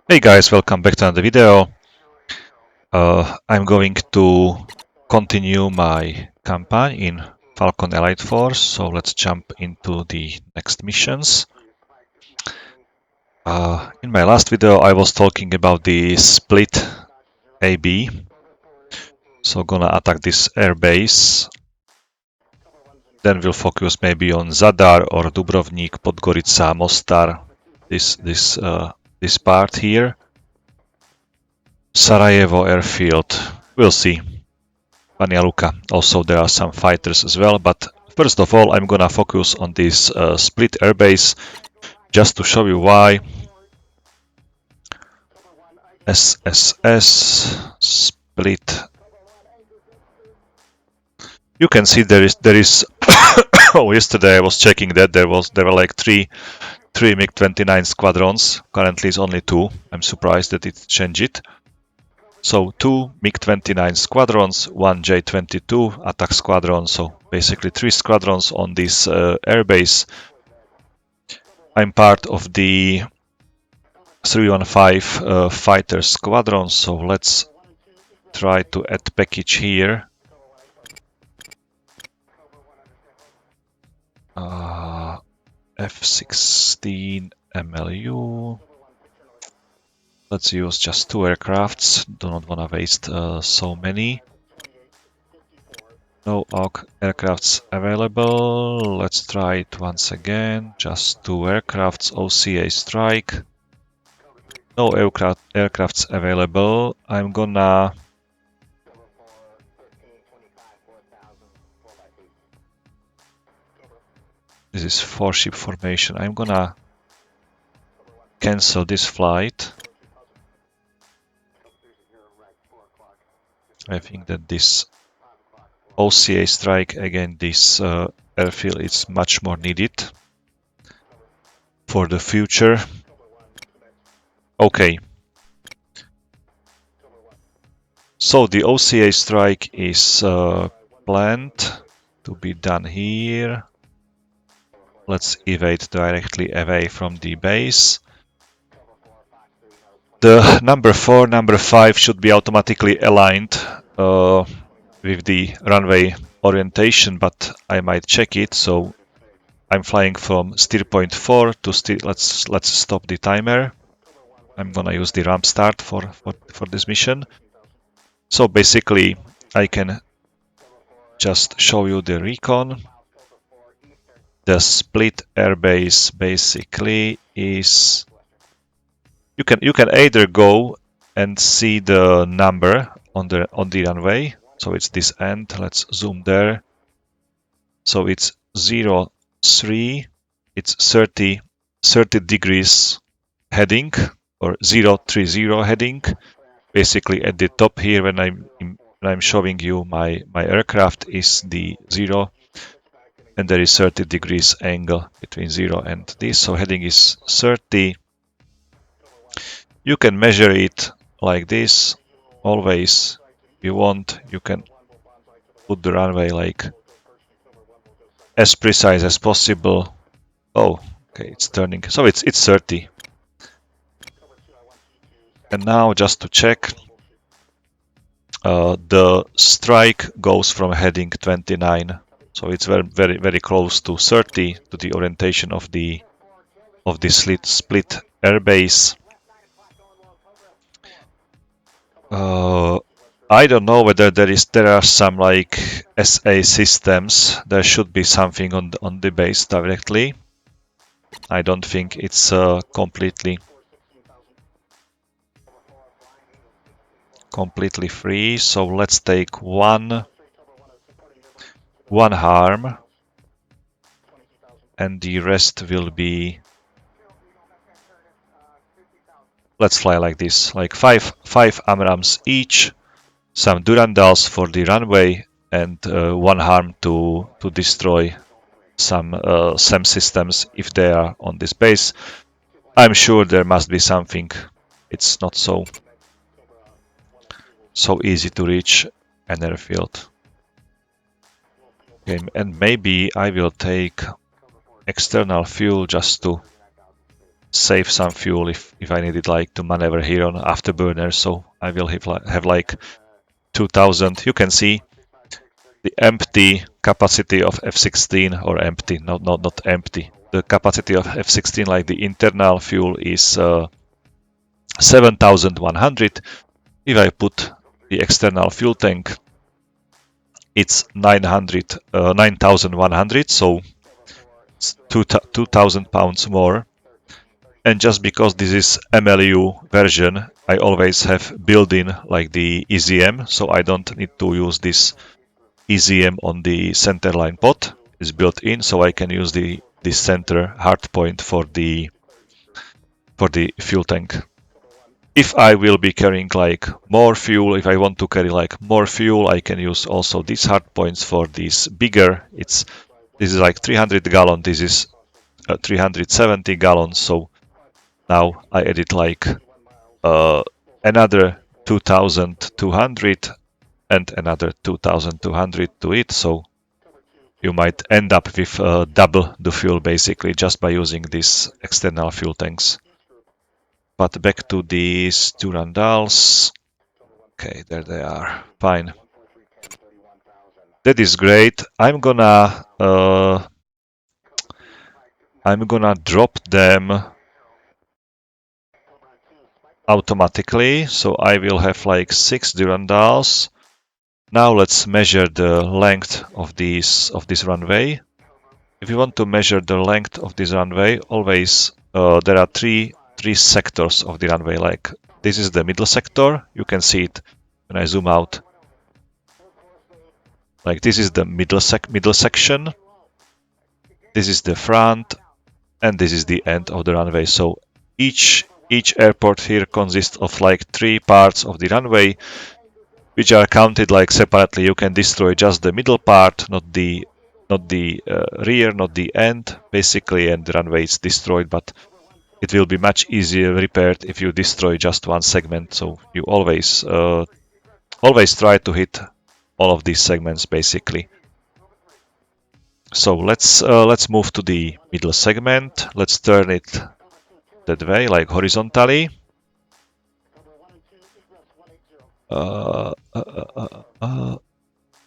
Hey guys, welcome back to another video. I'm going to continue my campaign in Falcon Elite Force, so let's jump into the next missions. In my last video I was talking about the split AB, so gonna attack this airbase. Then we'll focus maybe on Zadar or Dubrovnik, Podgorica, Mostar, this part here. Sarajevo airfield, we'll see. Banja Luka. Also, there are some fighters as well, but first of all, I'm gonna focus on this split airbase just to show you why. SSS split. You can see there is. Oh, yesterday I was checking that there were like three MiG-29 squadrons. Currently, it's only two. I'm surprised that it changed it. So two MiG-29 squadrons, one J-22 attack squadron, so basically three squadrons on this airbase. I'm part of the 315 fighter squadron, so let's try to add package here. F-16 MLU. Let's use just two aircrafts, do not want to waste so many. No AUG aircrafts available. Let's try it once again. Just two aircrafts, OCA strike. No aircrafts available. I'm gonna this is 4-ship formation. I'm gonna cancel this flight. I think that this OCA strike again, this airfield is much more needed for the future. Okay. So the OCA strike is planned to be done here. Let's evade directly away from the base. The number 4, number 5 should be automatically aligned with the runway orientation, but I might check it. So I'm flying from steer point 4 to steer. Let's stop the timer. I'm gonna use the ramp start for this mission. So basically, I can just show you the recon. The split airbase basically is you can either go and see the number on the runway. So it's this end. Let's zoom there. So it's 03. It's 30 degrees heading or 030 heading. Basically at the top here when I'm showing you my aircraft is the 0 and there is 30 degrees angle between 0 and this. So heading is 30. You can measure it like this always. If you want, you can put the runway like as precise as possible. Oh, okay, it's turning. So it's 30. And now just to check, the strike goes from heading 29. So it's very close to 30 to the orientation of the split airbase. I don't know whether there are some like SA systems. There should be something on the base directly. I don't think it's completely free. So let's take one harm, and the rest will be. Let's fly like this, like five AMRAAMs each, some Durandals for the runway, and one harm to destroy some SEM systems if they are on this base. I'm sure there must be something. It's not so easy to reach an airfield. Okay, and maybe I will take external fuel just to save some fuel if I need it like to maneuver here on afterburner. So I will have like 2000. You can see the empty capacity of F16, or empty, not empty. The capacity of F16, like the internal fuel, is 7100. If I put the external fuel tank, it's 9100, so it's 2000 pounds more. And just because this is MLU version, I always have built-in like the EZM, so I don't need to use this EZM on the centerline pot. It's built in, so I can use the center hardpoint for the fuel tank. If I will be carrying like more fuel, if I want to carry like more fuel, I can use also these hardpoints for this bigger. This is like 300 gallon. This is 370 gallons. So now I added like another 2200 and another 2200 to it. So you might end up with double the fuel basically just by using these external fuel tanks. But back to these Durandals. Okay, there they are. Fine. That is great. I'm gonna drop them automatically. So I will have like 6 Durandals. Now let's measure the length of this runway. If you want to measure the length of this runway, always there are three sectors of the runway. Like this is the middle sector. You can see it when I zoom out. Like this is the middle section. This is the front, and this is the end of the runway. So each airport here consists of like 3 parts of the runway, which are counted like separately. You can destroy just the middle part, not the rear, not the end, basically, and the runway is destroyed. But it will be much easier repaired if you destroy just one segment. So you always try to hit all of these segments, basically. So let's move to the middle segment. Let's turn it that way, like horizontally.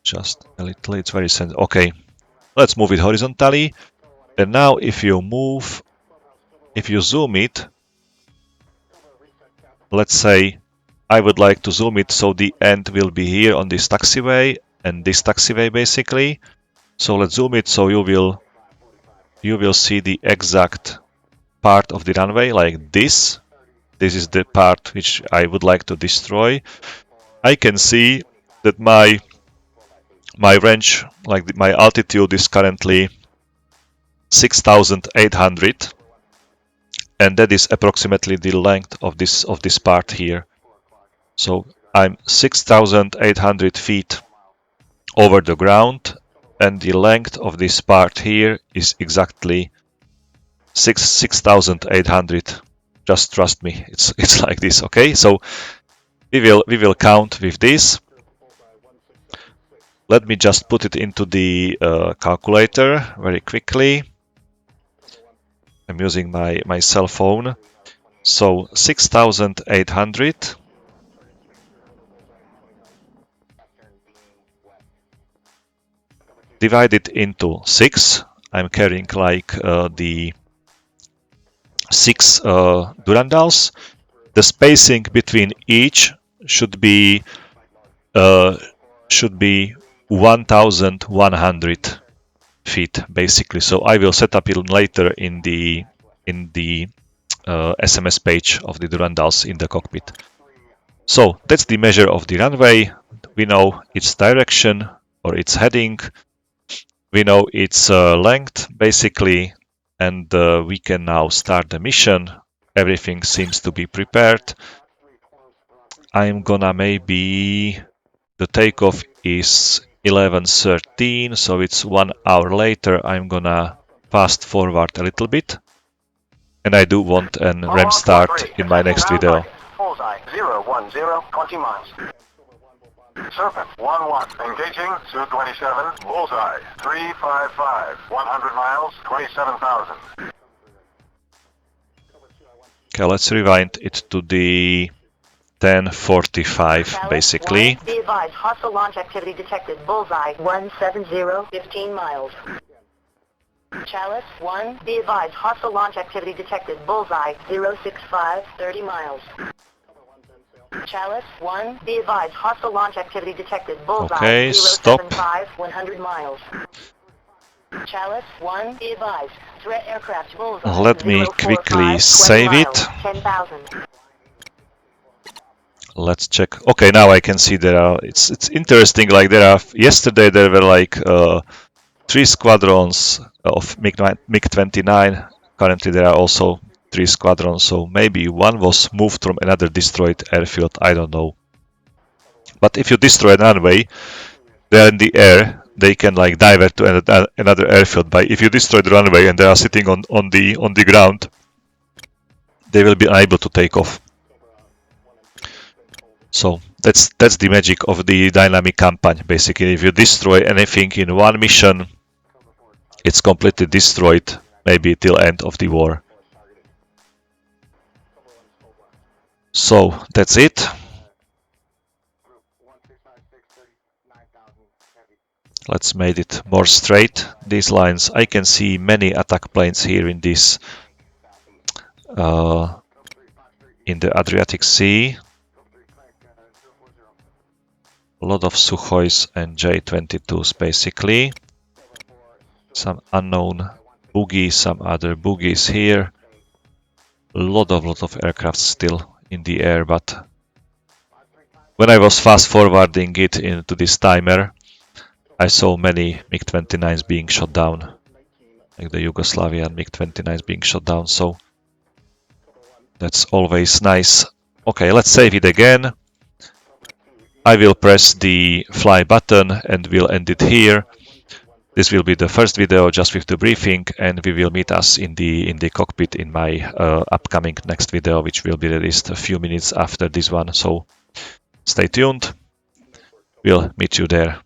Just a little. It's very sensitive. Okay, let's move it horizontally. And now, if you zoom it, let's say I would like to zoom it so the end will be here on this taxiway and this taxiway, basically. So let's zoom it so you will see the exact part of the runway like this. This is the part which I would like to destroy. I can see that my range, like my altitude, is currently 6,800, and that is approximately the length of this part here. So I'm 6,800 feet over the ground, and the length of this part here is exactly 6,800. Just trust me, it's like this. Okay, so we will count with this. Let me just put it into the calculator very quickly. I'm using my cell phone. So 6,800 divided into 6. I'm carrying like the 6 Durandals. The spacing between each should be 1,100 feet, basically. So I will set up it later in the SMS page of the Durandals in the cockpit. So that's the measure of the runway. We know its direction or its heading. We know its length, basically, and we can now start the mission. Everything seems to be prepared. I'm gonna maybe... The takeoff is 11:13, so it's 1 hour later. I'm gonna fast forward a little bit. And I do want a ramp start in my next video. Bullseye 010, 20 miles. Serpent 11, engaging 227. Bullseye 355, 100 miles, 27,000. Okay, let's rewind it to the 10:45 Chalice, basically. 1, be advised, hostile launch activity detected. Bullseye, 170, 15 miles. Chalice, 1, be advised, hostile launch activity detected. Bullseye, 065, 30 miles. Chalice, 1, be advised, hostile launch activity detected. Bullseye, Okay, stop. 075, 100 miles. Chalice, 1, be advised, threat aircraft. Bullseye, Let me 045, quickly 20 save miles, it. 10,000. Let's check. Okay, now I can see there are. It's interesting. Like yesterday there were like 3 squadrons of MiG-29. Currently there are also 3 squadrons. So maybe one was moved from another destroyed airfield. I don't know. But if you destroy an runway, they're in the air. They can like divert to another airfield. But if you destroy the runway and they are sitting on the ground, they will be unable to take off. So that's the magic of the dynamic campaign. Basically, if you destroy anything in one mission, it's completely destroyed, maybe till end of the war. So that's it. Let's make it more straight. These lines, I can see many attack planes here in this in the Adriatic Sea. A lot of Sukhois and J-22s basically. Some unknown boogies, some other boogies here. A lot of aircraft still in the air, but when I was fast forwarding it into this timer, I saw many MiG-29s being shot down, like the Yugoslavian MiG-29s being shot down, so that's always nice. Okay, let's save it again. I will press the fly button and we'll end it here. This will be the first video just with the briefing, and we will meet us in the cockpit in my upcoming next video, which will be released a few minutes after this one. So stay tuned. We'll meet you there.